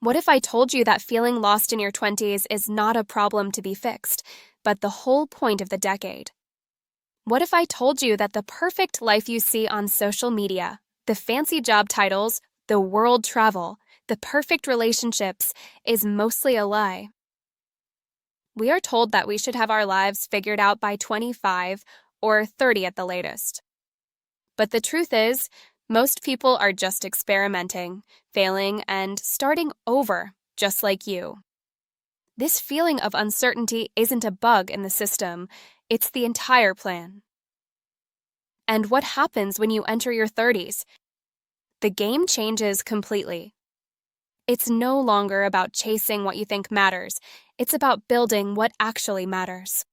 What if I told you that feeling lost in your 20s is not a problem to be fixed, but the whole point of the decade? What if I told you that the perfect life you see on social media, the fancy job titles, the world travel, the perfect relationships, is mostly a lie? We are told that we should have our lives figured out by 25 or 30 at the latest. But the truth is, most people are just experimenting, failing, and starting over, just like you. This feeling of uncertainty isn't a bug in the system, it's the entire plan. And what happens when you enter your 30s? The game changes completely. It's no longer about chasing what you think matters, it's about building what actually matters.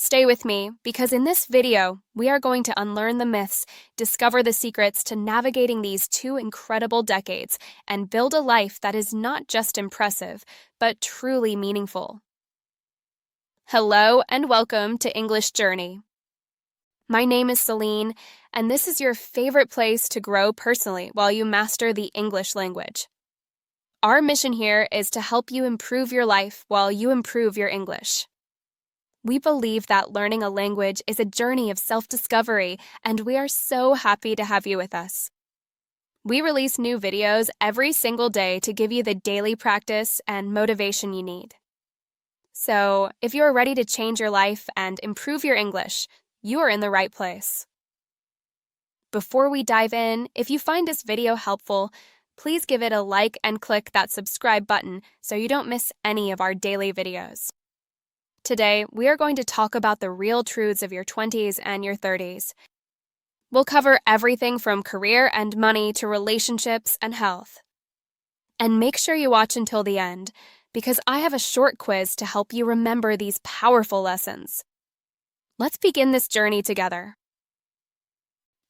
Stay with me, because in this video, we are going to unlearn the myths, discover the secrets to navigating these two incredible decades, and build a life that is not just impressive, but truly meaningful. Hello and welcome to English Journey. My name is Celine, and this is your favorite place to grow personally while you master the English language. Our mission here is to help you improve your life while you improve your English. We believe that learning a language is a journey of self-discovery, and we are so happy to have you with us. We release new videos every single day to give you the daily practice and motivation you need. So, if you are ready to change your life and improve your English, you are in the right place. Before we dive in, if you find this video helpful, please give it a like and click that subscribe button so you don't miss any of our daily videos. Today, we are going to talk about the real truths of your 20s and your 30s. We'll cover everything from career and money to relationships and health. And make sure you watch until the end, because I have a short quiz to help you remember these powerful lessons. Let's begin this journey together.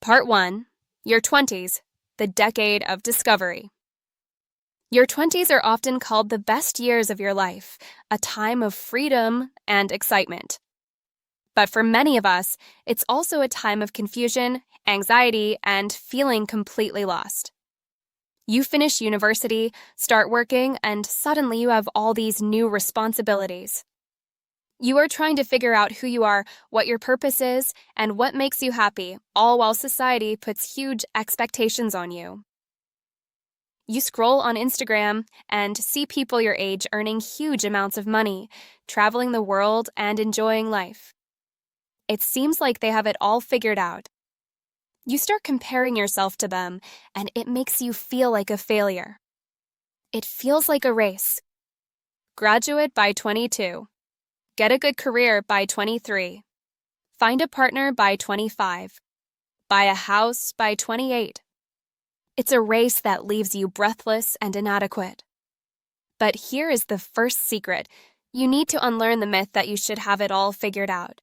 Part 1. Your 20s, the decade of discovery. Your 20s are often called the best years of your life, a time of freedom and excitement. But for many of us, it's also a time of confusion, anxiety, and feeling completely lost. You finish university, start working, and suddenly you have all these new responsibilities. You are trying to figure out who you are, what your purpose is, and what makes you happy, all while society puts huge expectations on you. You scroll on Instagram and see people your age earning huge amounts of money, traveling the world, and enjoying life. It seems like they have it all figured out. You start comparing yourself to them, and it makes you feel like a failure. It feels like a race. Graduate by 22. Get a good career by 23. Find a partner by 25. Buy a house by 28. It's a race that leaves you breathless and inadequate. But here is the first secret. You need to unlearn the myth that you should have it all figured out.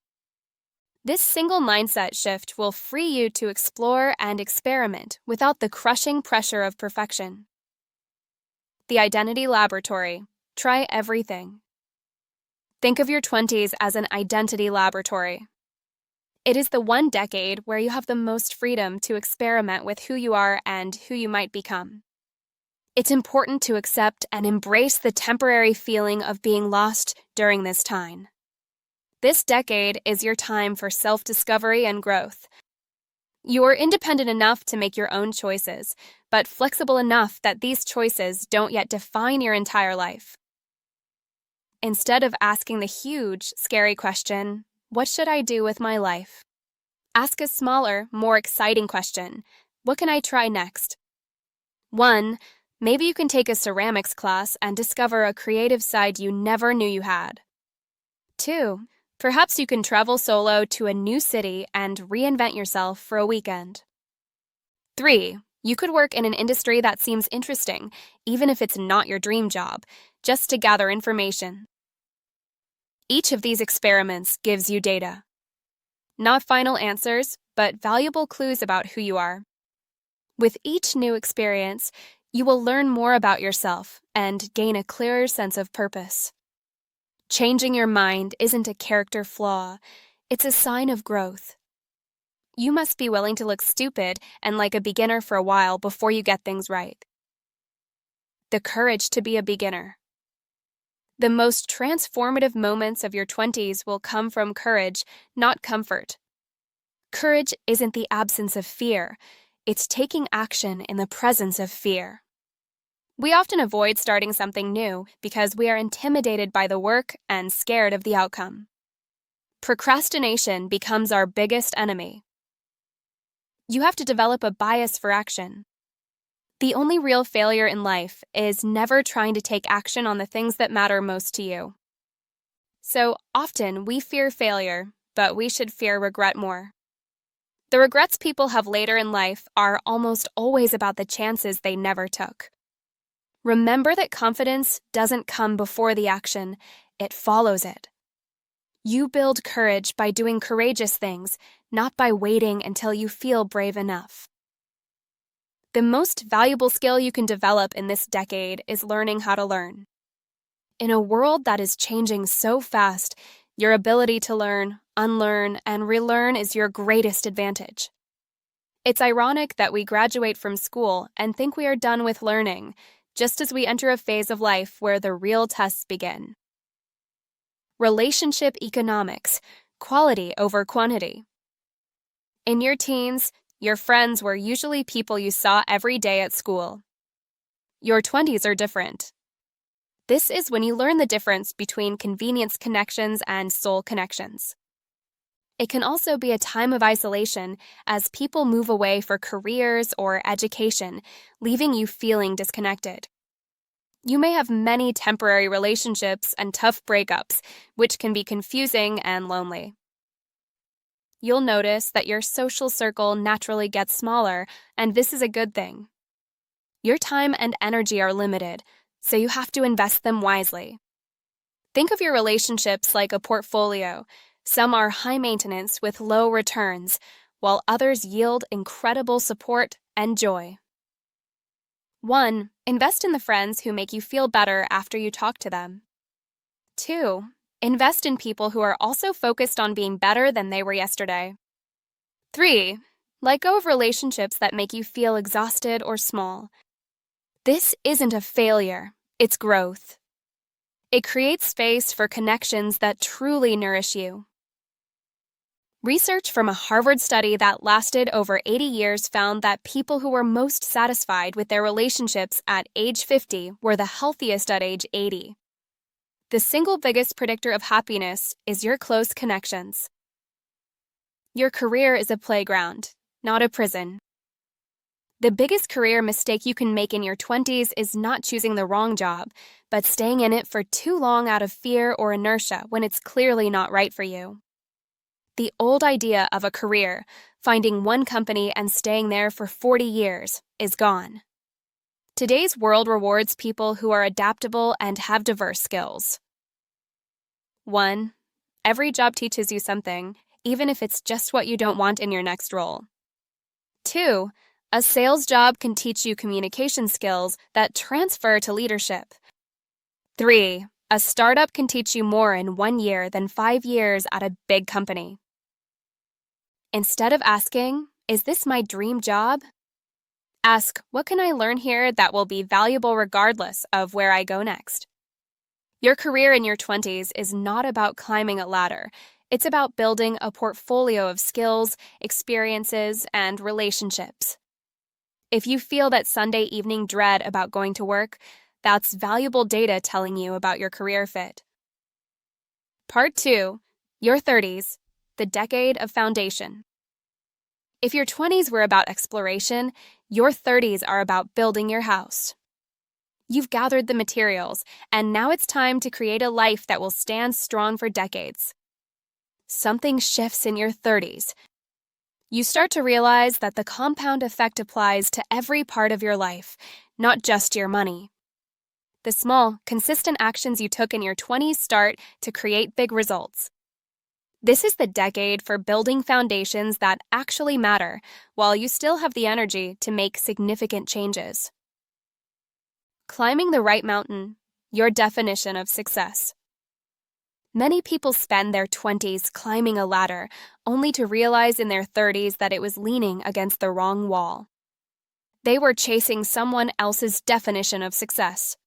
This single mindset shift will free you to explore and experiment without the crushing pressure of perfection. The Identity Laboratory. Try everything. Think of your 20s as an identity laboratory. It is the one decade where you have the most freedom to experiment with who you are and who you might become. It's important to accept and embrace the temporary feeling of being lost during this time. This decade is your time for self-discovery and growth. You are independent enough to make your own choices, but flexible enough that these choices don't yet define your entire life. Instead of asking the huge, scary question, what should I do with my life? Ask a smaller, more exciting question. What can I try next? 1. Maybe you can take a ceramics class and discover a creative side you never knew you had. 2. Perhaps you can travel solo to a new city and reinvent yourself for a weekend. 3. You could work in an industry that seems interesting, even if it's not your dream job, just to gather information. Each of these experiments gives you data. Not final answers, but valuable clues about who you are. With each new experience, you will learn more about yourself and gain a clearer sense of purpose. Changing your mind isn't a character flaw, it's a sign of growth. You must be willing to look stupid and like a beginner for a while before you get things right. the courage to be a beginner. The most transformative moments of your 20s will come from courage, not comfort. Courage isn't the absence of fear, it's taking action in the presence of fear. We often avoid starting something new because we are intimidated by the work and scared of the outcome. Procrastination becomes our biggest enemy. You have to develop a bias for action. The only real failure in life is never trying to take action on the things that matter most to you. So often we fear failure, but we should fear regret more. The regrets people have later in life are almost always about the chances they never took. Remember that confidence doesn't come before the action, it follows it. You build courage by doing courageous things, not by waiting until you feel brave enough. The most valuable skill you can develop in this decade is learning how to learn. In a world that is changing so fast, your ability to learn, unlearn, and relearn is your greatest advantage. It's ironic that we graduate from school and think we are done with learning, just as we enter a phase of life where the real tests begin. Relationship economics, quality over quantity. In your teens, your friends were usually people you saw every day at school. Your 20s are different. This is when you learn the difference between convenience connections and soul connections. It can also be a time of isolation as people move away for careers or education, leaving you feeling disconnected. You may have many temporary relationships and tough breakups, which can be confusing and lonely. You'll notice that your social circle naturally gets smaller, and this is a good thing. Your time and energy are limited, so you have to invest them wisely. Think of your relationships like a portfolio. Some are high maintenance with low returns, while others yield incredible support and joy. 1. Invest in the friends who make you feel better after you talk to them. 2. Invest in people who are also focused on being better than they were yesterday. 3. Let go of relationships that make you feel exhausted or small. This isn't a failure, it's growth. It creates space for connections that truly nourish you. Research from a Harvard study that lasted over 80 years found that people who were most satisfied with their relationships at age 50 were the healthiest at age 80. The single biggest predictor of happiness is your close connections. Your career is a playground, not a prison. The biggest career mistake you can make in your 20s is not choosing the wrong job, but staying in it for too long out of fear or inertia when it's clearly not right for you. The old idea of a career, finding one company and staying there for 40 years, is gone. Today's world rewards people who are adaptable and have diverse skills. 1. Every job teaches you something, even if it's just what you don't want in your next role. 2. A sales job can teach you communication skills that transfer to leadership. 3. A startup can teach you more in 1 year than 5 years at a big company. Instead of asking, "Is this my dream job?" ask, "What can I learn here that will be valuable regardless of where I go next?" Your career in your 20s is not about climbing a ladder. It's about building a portfolio of skills, experiences, and relationships. If you feel that Sunday evening dread about going to work, that's valuable data telling you about your career fit. Part 2. Your 30s, the decade of foundation. If your 20s were about exploration, your 30s are about building your house. You've gathered the materials, and now it's time to create a life that will stand strong for decades. Something shifts in your 30s. You start to realize that the compound effect applies to every part of your life, not just your money. The small, consistent actions you took in your 20s start to create big results. This is the decade for building foundations that actually matter, while you still have the energy to make significant changes. Climbing the right mountain, your definition of success. Many people spend their 20s climbing a ladder, only to realize in their 30s that it was leaning against the wrong wall. They were chasing someone else's definition of success.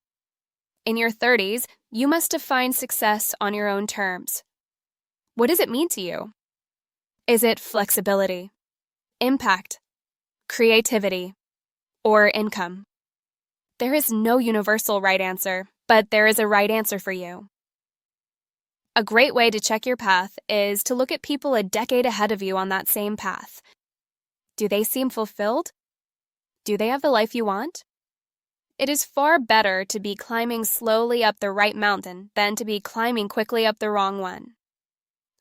In your 30s, you must define success on your own terms. What does it mean to you? Is it flexibility, impact, creativity, or income? There is no universal right answer, but there is a right answer for you. A great way to check your path is to look at people a decade ahead of you on that same path. Do they seem fulfilled? Do they have the life you want? It is far better to be climbing slowly up the right mountain than to be climbing quickly up the wrong one.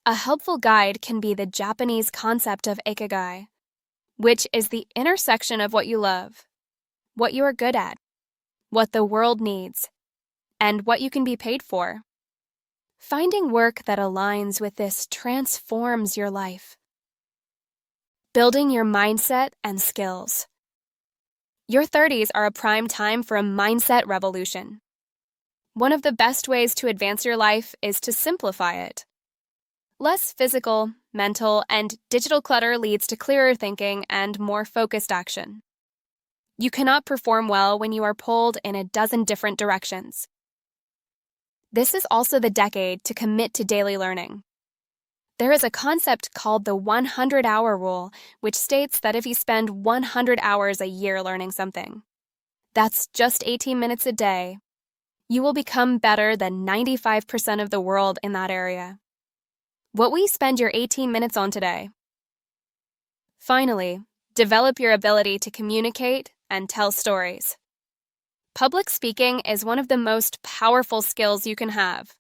A helpful guide can be the Japanese concept of ikigai, which is the intersection of what you love, what you are good at, what the world needs, and what you can be paid for. Finding work that aligns with this transforms your life. Building your mindset and skills. Your 30s are a prime time for a mindset revolution. One of the best ways to advance your life is to simplify it. Less physical, mental, and digital clutter leads to clearer thinking and more focused action. You cannot perform well when you are pulled in a dozen different directions. This is also the decade to commit to daily learning. There is a concept called the 100-hour rule, which states that if you spend 100 hours a year learning something, that's just 18 minutes a day, you will become better than 95% of the world in that area. What will you spend your 18 minutes on today? Finally, develop your ability to communicate and tell stories. Public speaking is one of the most powerful skills you can have.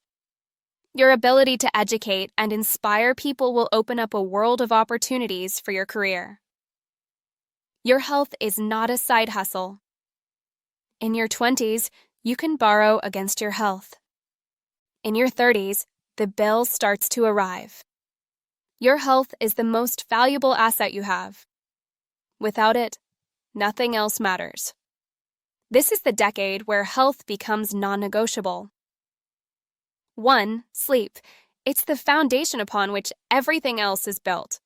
Your ability to educate and inspire people will open up a world of opportunities for your career. Your health is not a side hustle. In your 20s, you can borrow against your health. In your 30s, the bill starts to arrive. Your health is the most valuable asset you have. Without it, nothing else matters. This is the decade where health becomes non-negotiable. 1. Sleep. It's the foundation upon which everything else is built.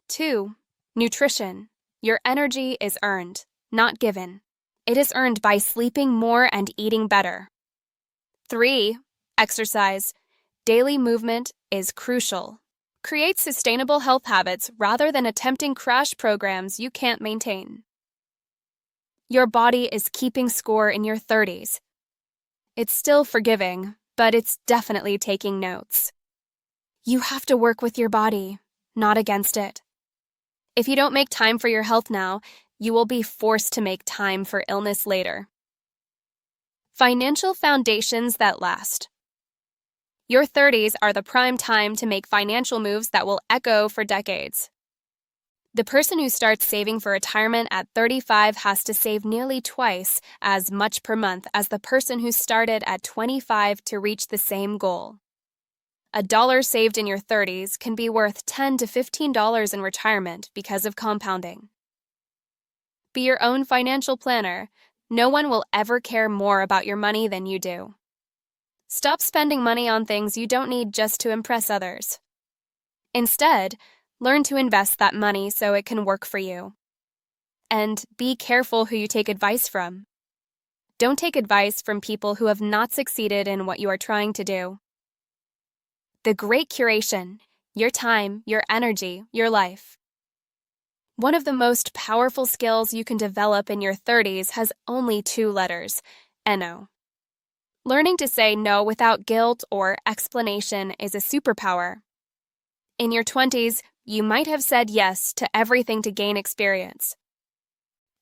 2. Nutrition. Your energy is earned, not given. It is earned by sleeping more and eating better. 3. Exercise. Daily movement is crucial. Create sustainable health habits rather than attempting crash programs you can't maintain. Your body is keeping score in your 30s. It's still forgiving, but it's definitely taking notes. You have to work with your body, not against it. If you don't make time for your health now, you will be forced to make time for illness later. Financial foundations that last. Your 30s are the prime time to make financial moves that will echo for decades. The person who starts saving for retirement at 35 has to save nearly twice as much per month as the person who started at 25 to reach the same goal. $1 saved in your 30s can be worth $10 to $15 in retirement because of compounding. Be your own financial planner. No one will ever care more about your money than you do. Stop spending money on things you don't need just to impress others. Instead, learn to invest that money so it can work for you. And be careful who you take advice from. Don't take advice from people who have not succeeded in what you are trying to do. The great curation, your time, your energy, your life. One of the most powerful skills you can develop in your 30s has only 2 letters, NO. Learning to say no without guilt or explanation is a superpower. In your 20s, you might have said yes to everything to gain experience.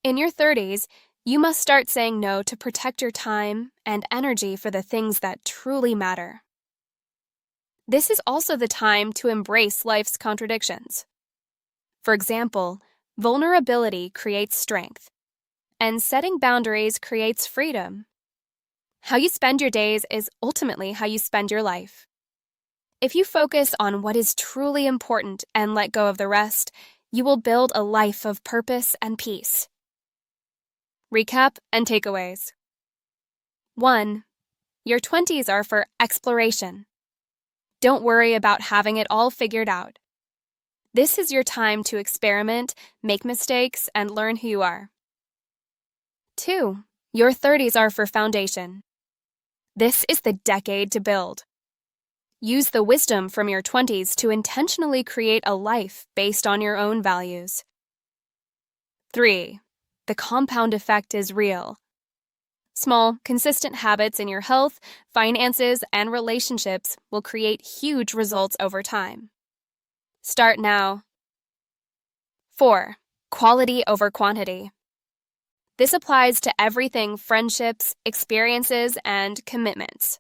In your 30s, you must start saying no to protect your time and energy for the things that truly matter. This is also the time to embrace life's contradictions. For example, vulnerability creates strength, and setting boundaries creates freedom. How you spend your days is ultimately how you spend your life. If you focus on what is truly important and let go of the rest, you will build a life of purpose and peace. Recap and takeaways. 1. Your 20s are for exploration. Don't worry about having it all figured out. This is your time to experiment, make mistakes, and learn who you are. 2. Your 30s are for foundation. This is the decade to build. Use the wisdom from your 20s to intentionally create a life based on your own values. 3. The compound effect is real. Small, consistent habits in your health, finances, and relationships will create huge results over time. Start now. 4. Quality over quantity. This applies to everything: friendships, experiences, and commitments.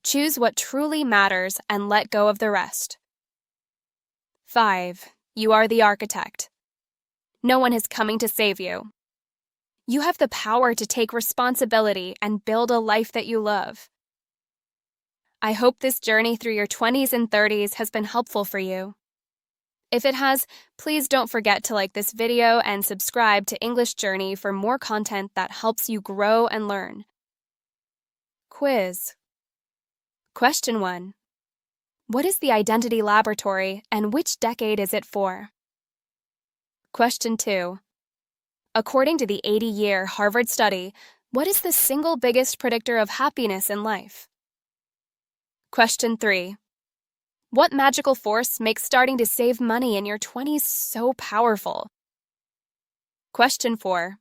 Choose what truly matters and let go of the rest. 5. You are the architect. No one is coming to save you. You have the power to take responsibility and build a life that you love. I hope this journey through your 20s and 30s has been helpful for you. If it has, please don't forget to like this video and subscribe to English Journey for more content that helps you grow and learn. Quiz. Question 1. What is the Identity Laboratory and which decade is it for? Question 2. According to the 80-year Harvard study, what is the single biggest predictor of happiness in life? Question 3. What magical force makes starting to save money in your 20s so powerful? Question 4.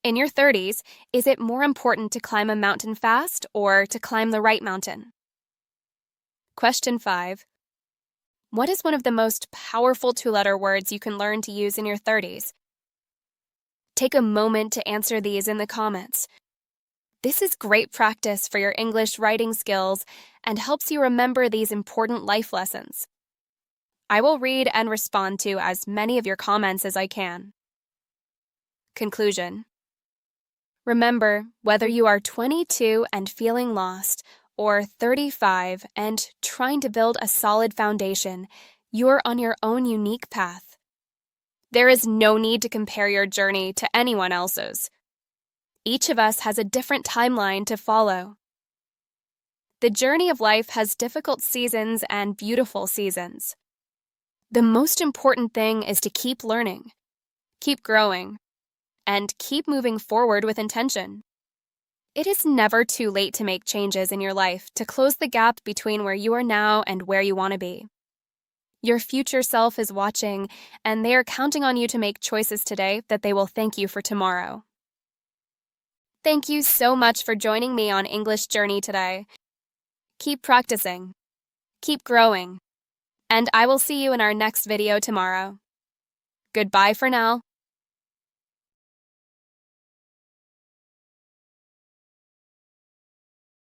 In your 30s, is it more important to climb a mountain fast or to climb the right mountain? Question 5. What is one of the most powerful 2-letter words you can learn to use in your 30s? Take a moment to answer these in the comments. This is great practice for your English writing skills and helps you remember these important life lessons. I will read and respond to as many of your comments as I can. Conclusion. Remember, whether you are 22 and feeling lost, or 35 and trying to build a solid foundation, you're on your own unique path. There is no need to compare your journey to anyone else's. Each of us has a different timeline to follow. The journey of life has difficult seasons and beautiful seasons. The most important thing is to keep learning, keep growing, and keep moving forward with intention. It is never too late to make changes in your life to close the gap between where you are now and where you want to be. Your future self is watching, and they are counting on you to make choices today that they will thank you for tomorrow. Thank you so much for joining me on English Journey today. Keep practicing, keep growing, and I will see you in our next video tomorrow. Goodbye for now.